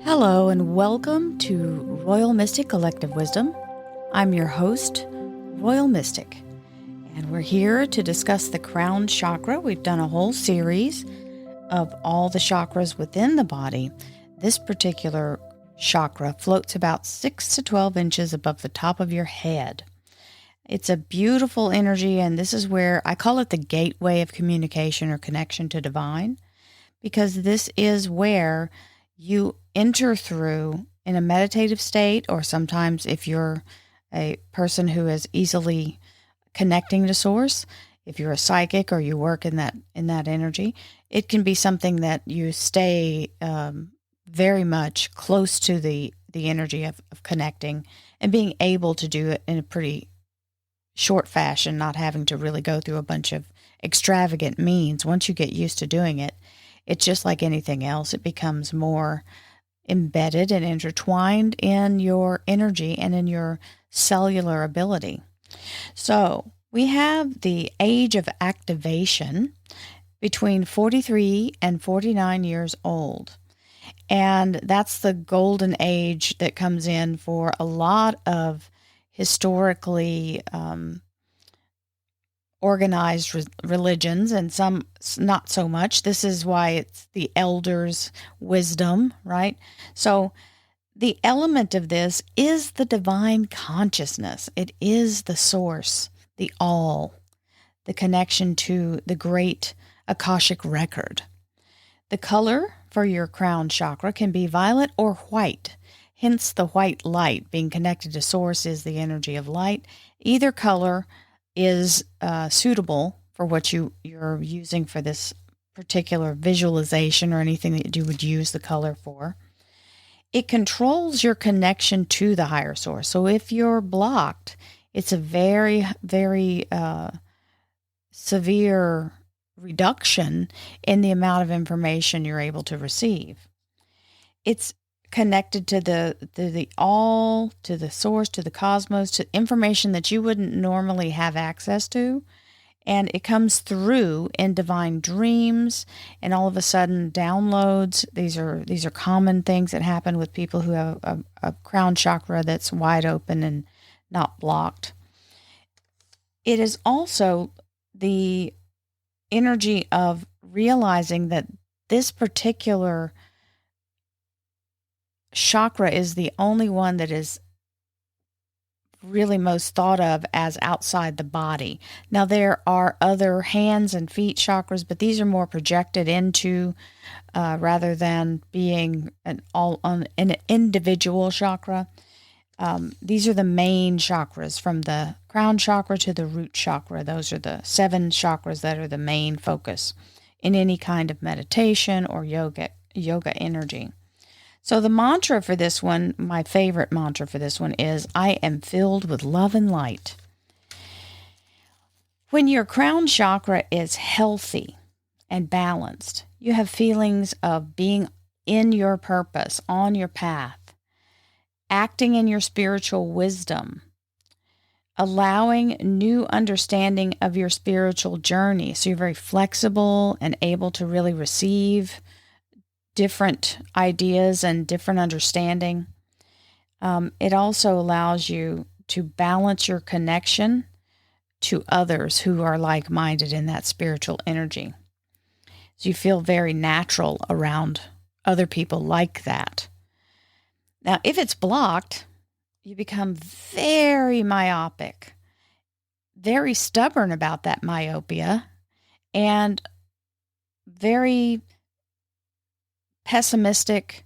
Hello and welcome to Royal Mystic Collective Wisdom. I'm your host, Royal Mystic, and we're here to discuss the crown chakra. We've done a whole series of all the chakras within the body. This particular chakra floats about 6 to 12 inches above the top of your head. It's a beautiful energy, and this is where I call it the gateway of communication or connection to divine, because this is where you enter through in a meditative state, or sometimes if you're a person who is easily connecting to source, if you're a psychic or you work in that energy, it can be something that you stay very much close to the energy of connecting and being able to do it in a pretty short fashion, not having to really go through a bunch of extravagant means. Once you get used to doing it, it's just like anything else. It becomes more embedded and intertwined in your energy and in your cellular ability. So we have the age of activation between 43 and 49 years old. And that's the golden age that comes in for a lot of historically organized religions, and some not so much. This is why it's the elders' wisdom, right? So the element of this is the divine consciousness. It is the source, the all, the connection to the great AKASHIK record. The color for your crown chakra can be violet or white, hence the white light. Being connected to source is the energy of light. Either color is suitable for what you're using for this particular visualization or anything that you would use the color for. It controls your connection to the higher source. So if you're blocked, it's a very, very severe reduction in the amount of information you're able to receive. It's connected to the all, to the source, to the cosmos, to information that you wouldn't normally have access to. And it comes through in divine dreams and all of a sudden downloads. These are common things that happen with people who have a crown chakra that's wide open and not blocked. It is also the energy of realizing that this particular chakra is the only one that is really most thought of as outside the body. Now, there are other hands and feet chakras, but these are more projected into rather than being an individual chakra. These are the main chakras, from the crown chakra to the root chakra. Those are the 7 chakras that are the main focus in any kind of meditation or yoga energy. So the mantra for this one, my favorite mantra for this one is, I am filled with love and light. When your crown chakra is healthy and balanced, you have feelings of being in your purpose, on your path, acting in your spiritual wisdom, allowing new understanding of your spiritual journey. So you're very flexible and able to really receive different ideas and different understanding. It also allows you to balance your connection to others who are like-minded in that spiritual energy. So you feel very natural around other people like that. Now, if it's blocked, you become very myopic, very stubborn about that myopia, and very pessimistic,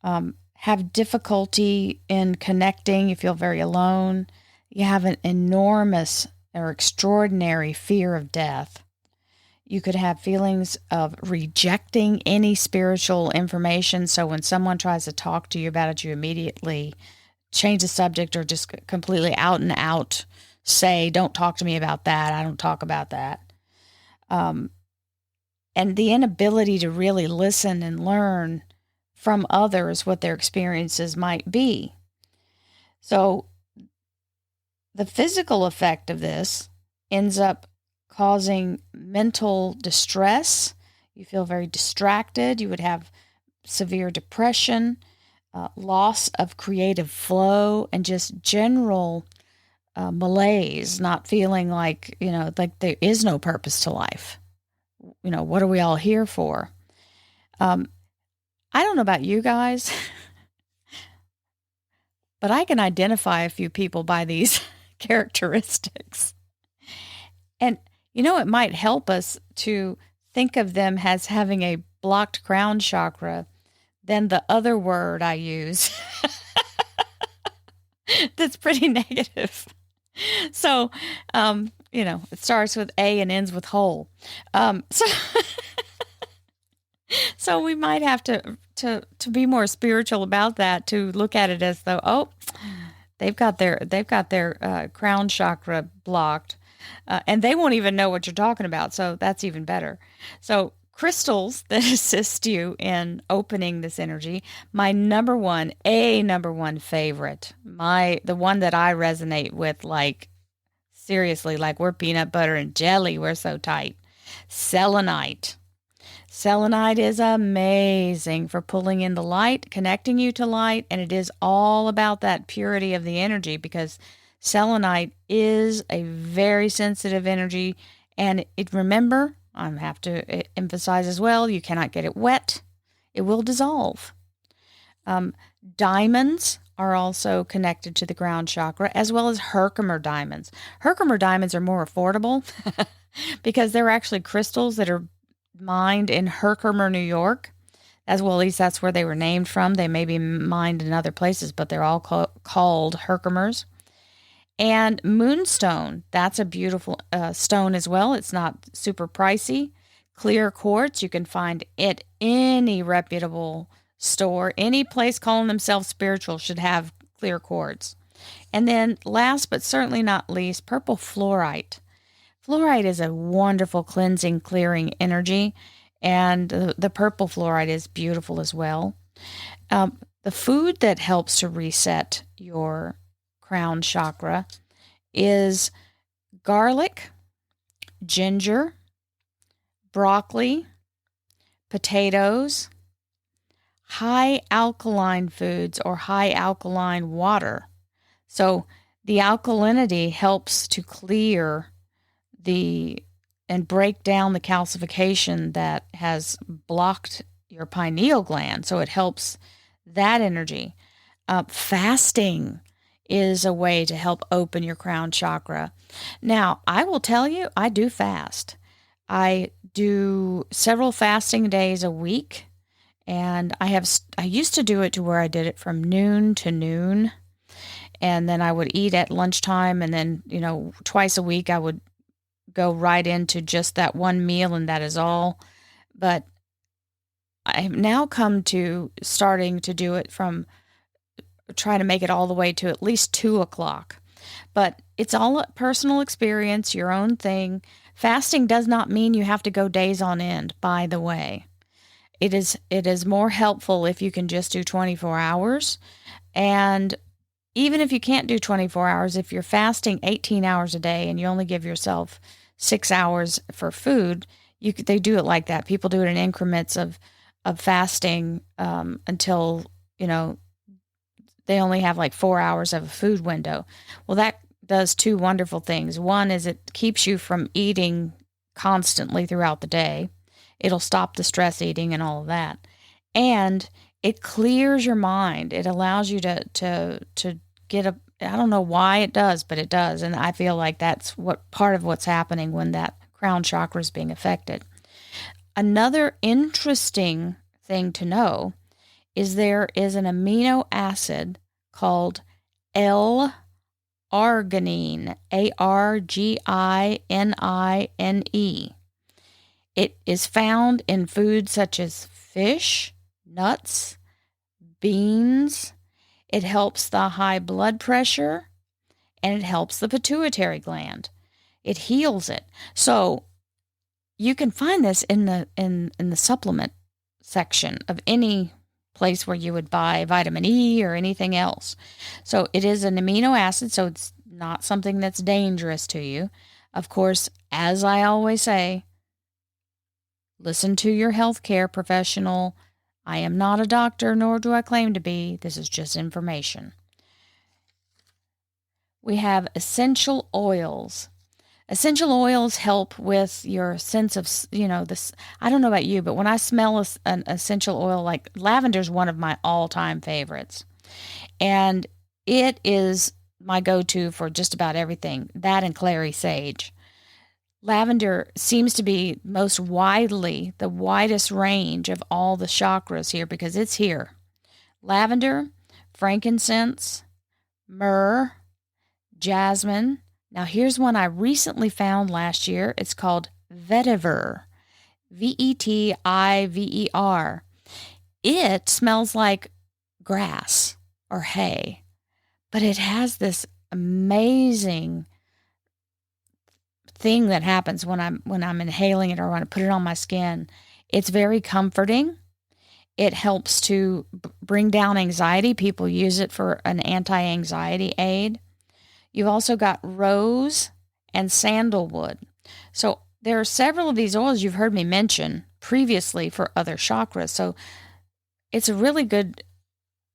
have difficulty in connecting. You feel very alone. You have an enormous or extraordinary fear of death. You could have feelings of rejecting any spiritual information. So when someone tries to talk to you about it, you immediately change the subject or just completely out and out say, don't talk to me about that. I don't talk about that. And the inability to really listen and learn from others what their experiences might be. So the physical effect of this ends up causing mental distress. You feel very distracted. You would have severe depression. loss of creative flow and just general malaise, not feeling like, like there is no purpose to life. What are we all here for? I don't know about you guys, but I can identify a few people by these characteristics. And, it might help us to think of them as having a blocked crown chakra than the other word I use that's pretty negative. So, it starts with A and ends with whole. So, so we might have to be more spiritual about that, to look at it as though, they've got their crown chakra blocked, and they won't even know what you're talking about. So that's even better. So crystals that assist you in opening this energy. My number one favorite, the one that I resonate with, like seriously, like we're peanut butter and jelly. We're so tight. Selenite. Selenite is amazing for pulling in the light, connecting you to light, and it is all about that purity of the energy, because selenite is a very sensitive energy. And remember, I have to emphasize as well, you cannot get it wet. It will dissolve. Diamonds are also connected to the ground chakra, as well as Herkimer diamonds. Herkimer diamonds are more affordable because they're actually crystals that are mined in Herkimer, New York. As well, at least that's where they were named from. They may be mined in other places, but they're all called Herkimers. And Moonstone, that's a beautiful stone as well. It's not super pricey. Clear quartz, you can find at any reputable store. Any place calling themselves spiritual should have clear quartz. And then last but certainly not least, purple fluorite. Fluorite is a wonderful cleansing, clearing energy, and the purple fluorite is beautiful as well. The food that helps to reset your crown chakra is garlic, ginger, broccoli, potatoes, high alkaline foods, or high alkaline water. So the alkalinity helps to clear and break down the calcification that has blocked your pineal gland. So it helps that energy. Fasting is a way to help open your crown chakra. Now, I will tell you, I do fast. I do several fasting days a week, and I used to do it to where I did it from noon to noon, and then I would eat at lunchtime, and then, twice a week I would go right into just that one meal, and that is all. But I have now come to starting to do it from trying to make it all the way to at least 2:00. But it's all a personal experience, your own thing. Fasting does not mean you have to go days on end, by the way. It is more helpful if you can just do 24 hours. And even if you can't do 24 hours, if you're fasting 18 hours a day and you only give yourself 6 hours for food, they do it like that. People do it in increments of fasting until, they only have like 4 hours of a food window. Well, that does two wonderful things. One is it keeps you from eating constantly throughout the day. It'll stop the stress eating and all of that. And it clears your mind. It allows you to get I don't know why it does, but it does. And I feel like that's part of what's happening when that crown chakra is being affected. Another interesting thing to know is there is an amino acid called L-arginine, Arginine. It is found in foods such as fish, nuts, beans. It helps the high blood pressure, and it helps the pituitary gland. It heals it. So you can find this in the supplement section of any place where you would buy vitamin E or anything else. So it is an amino acid, so it's not something that's dangerous to you. Of course, as I always say, listen to your healthcare professional. I am not a doctor, nor do I claim to be. This is just information. We have essential oils. Essential oils help with your sense of, this. I don't know about you, but when I smell an essential oil, like lavender is one of my all-time favorites. And it is my go-to for just about everything. That and clary sage. Lavender seems to be the widest range of all the chakras here because it's here. Lavender, frankincense, myrrh, jasmine. Now here's one I recently found last year. It's called Vetiver. Vetiver. It smells like grass or hay, but it has this amazing thing that happens when I'm inhaling it or when I put it on my skin. It's very comforting. It helps to bring down anxiety. People use it for an anti-anxiety aid. You've also got rose and sandalwood. So there are several of these oils you've heard me mention previously for other chakras. So it's a really good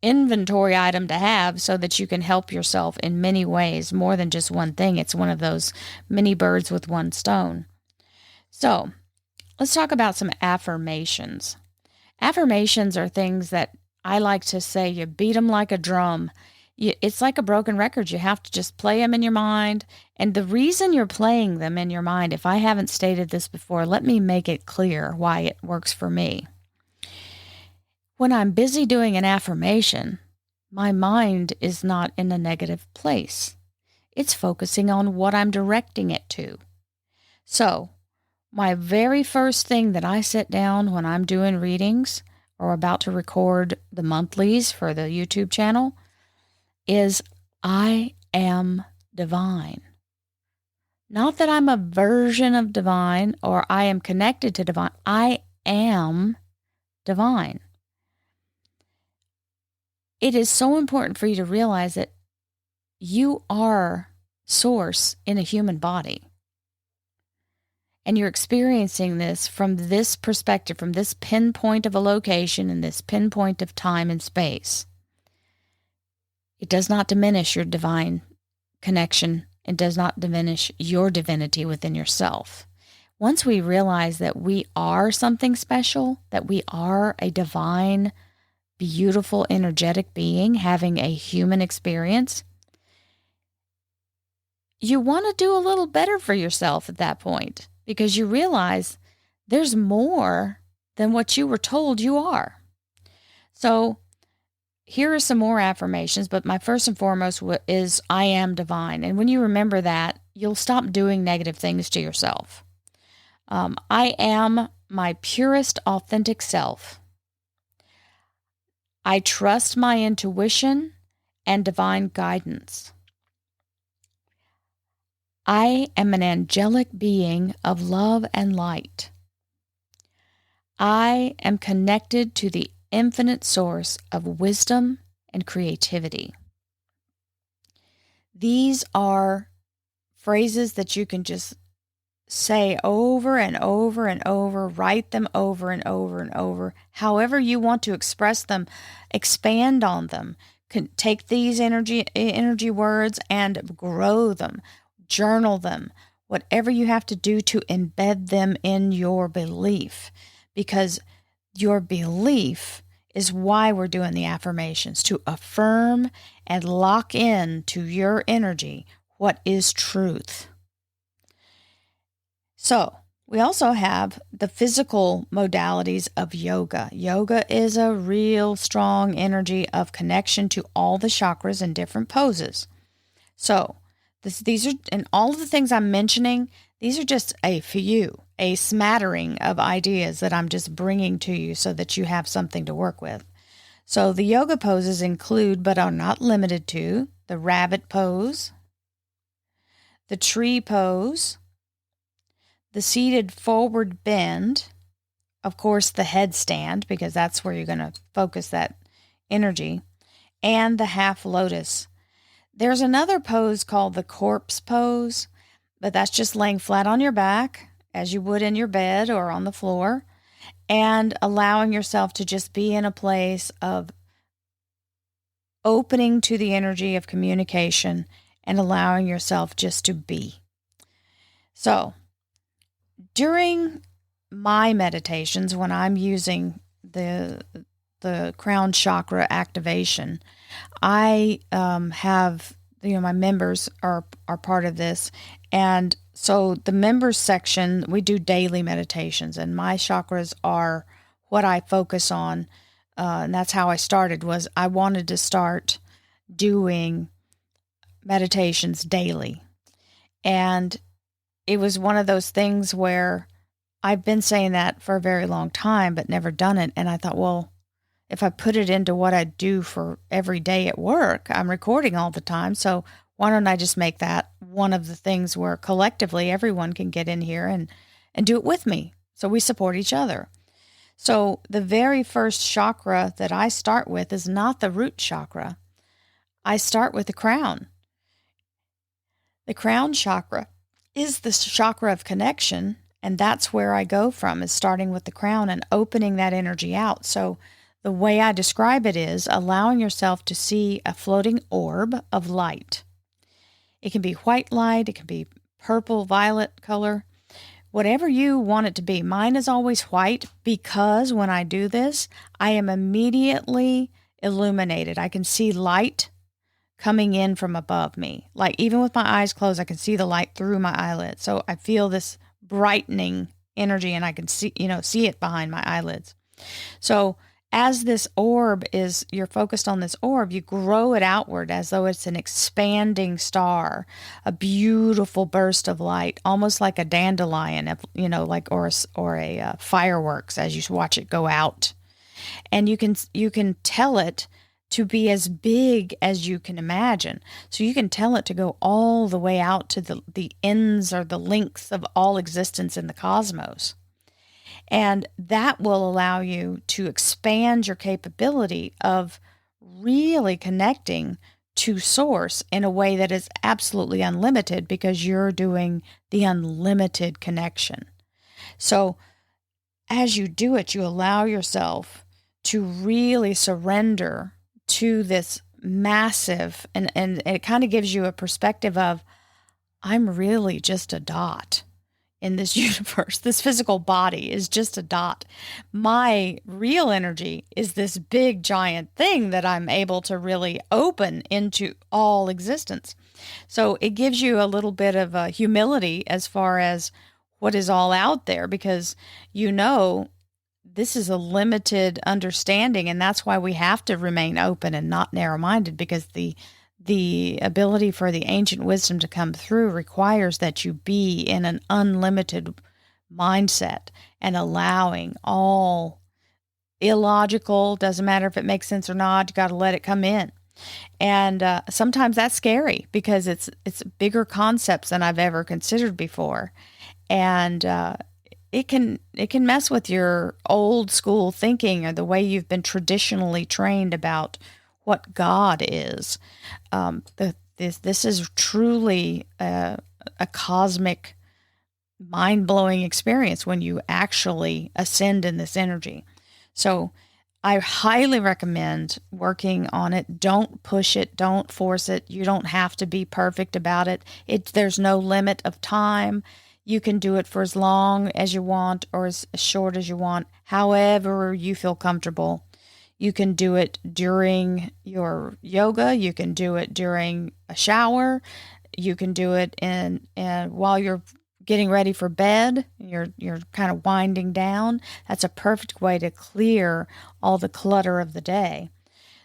inventory item to have so that you can help yourself in many ways, more than just one thing. It's one of those many birds with one stone. So let's talk about some affirmations. Affirmations are things that I like to say, you beat them like a drum. It's like a broken record. You have to just play them in your mind. And the reason you're playing them in your mind, if I haven't stated this before, let me make it clear why it works for me. When I'm busy doing an affirmation, my mind is not in a negative place. It's focusing on what I'm directing it to. So, my very first thing that I sit down when I'm doing readings or about to record the monthlies for the YouTube channel is I am divine. Not that I'm a version of divine or I am connected to divine. I am divine. It is so important for you to realize that you are source in a human body. And you're experiencing this from this perspective, from this pinpoint of a location and this pinpoint of time and space. It does not diminish your divine connection. It does not diminish your divinity within yourself. Once we realize that we are something special, that we are a divine, beautiful, energetic being having a human experience, you want to do a little better for yourself at that point because you realize there's more than what you were told you are. So here are some more affirmations, but my first and foremost is I am divine. And when you remember that, you'll stop doing negative things to yourself. I am my purest, authentic self. I trust my intuition and divine guidance. I am an angelic being of love and light. I am connected to the infinite source of wisdom and creativity. These are phrases that you can just say over and over and over, write them over and over and over. However you want to express them, expand on them. Take these energy words and grow them, journal them, whatever you have to do to embed them in your belief, because your belief is why we're doing the affirmations, to affirm and lock in to your energy what is truth. So we also have the physical modalities of yoga. Yoga is a real strong energy of connection to all the chakras in different poses. So these are, and all of the things I'm mentioning, these are just a few, a smattering of ideas that I'm just bringing to you so that you have something to work with. So the yoga poses include, but are not limited to, the rabbit pose, the tree pose, the seated forward bend, of course the headstand, because that's where you're going to focus that energy, and the half lotus. There's another pose called the corpse pose, but that's just laying flat on your back as you would in your bed or on the floor. and allowing yourself to just be in a place of opening to the energy of communication and allowing yourself just to be. So, during my meditations, when I'm using the crown chakra activation, I have, my members are part of this. And so the members section, we do daily meditations, and my chakras are what I focus on. And that's how I started, was I wanted to start doing meditations daily. And it was one of those things where I've been saying that for a very long time, but never done it. And I thought, well, if I put it into what I do for every day at work, I'm recording all the time. So why don't I just make that one of the things where collectively everyone can get in here and do it with me? So we support each other. So the very first chakra that I start with is not the root chakra. I start with the crown. The crown chakra is the chakra of connection, and that's where I go from, is starting with the crown and opening that energy out. So the way I describe it is allowing yourself to see a floating orb of light. It can be white light, it can be purple, violet color, whatever you want it to be. Mine is always white because when I do this, I am immediately illuminated. I can see light coming in from above me. Like even with my eyes closed, I can see the light through my eyelids. So I feel this brightening energy, and I can see it behind my eyelids. So as this orb is, you're focused on this orb, you grow it outward as though it's an expanding star, a beautiful burst of light, almost like a dandelion, or a fireworks as you watch it go out. And you can tell it to be as big as you can imagine. So you can tell it to go all the way out to the ends or the lengths of all existence in the cosmos. And that will allow you to expand your capability of really connecting to source in a way that is absolutely unlimited, because you're doing the unlimited connection. So as you do it, you allow yourself to really surrender to this massive, and it kind of gives you a perspective of, I'm really just a dot in this universe. This physical body is just a dot. My real energy is this big giant thing that I'm able to really open into all existence. So it gives you a little bit of a humility as far as what is all out there, because this is a limited understanding, and that's why we have to remain open and not narrow-minded, because the ability for the ancient wisdom to come through requires that you be in an unlimited mindset and allowing all illogical, doesn't matter if it makes sense or not, you got to let it come in. And sometimes that's scary because it's bigger concepts than I've ever considered before. And it can mess with your old school thinking or the way you've been traditionally trained about what God is. This is truly a cosmic, mind-blowing experience when you actually ascend in this energy. So I highly recommend working on it. Don't push it. Don't force it. You don't have to be perfect about it. There's no limit of time. You can do it for as long as you want or as short as you want, however you feel comfortable. You can do it during your yoga. You can do it during a shower. You can do it while you're getting ready for bed. You're kind of winding down. That's a perfect way to clear all the clutter of the day.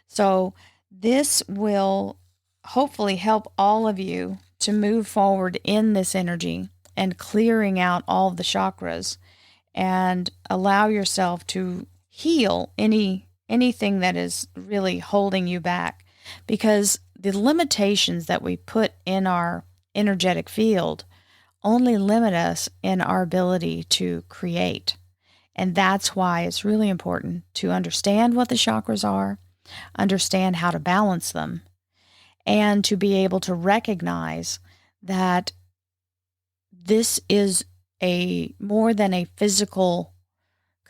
So this will hopefully help all of you to move forward in this energy and clearing out all the chakras, and allow yourself to heal anything that is really holding you back, because the limitations that we put in our energetic field only limit us in our ability to create. And that's why it's really important to understand what the chakras are, understand how to balance them, and to be able to recognize that this is more than a physical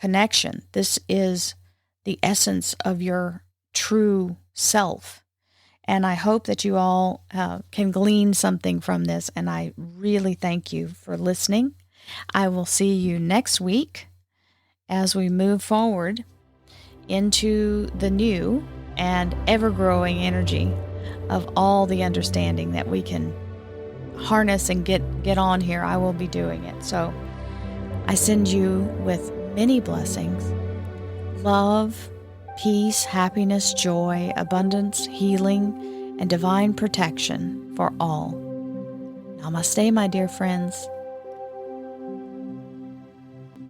connection. This is the essence of your true self. And I hope that you all can glean something from this. And I really thank you for listening. I will see you next week as we move forward into the new and ever-growing energy of all the understanding that we can harness and get on here. I will be doing it. So I send you with many blessings, love, peace, happiness, joy, abundance, healing, and divine protection for all. Namaste, my dear friends.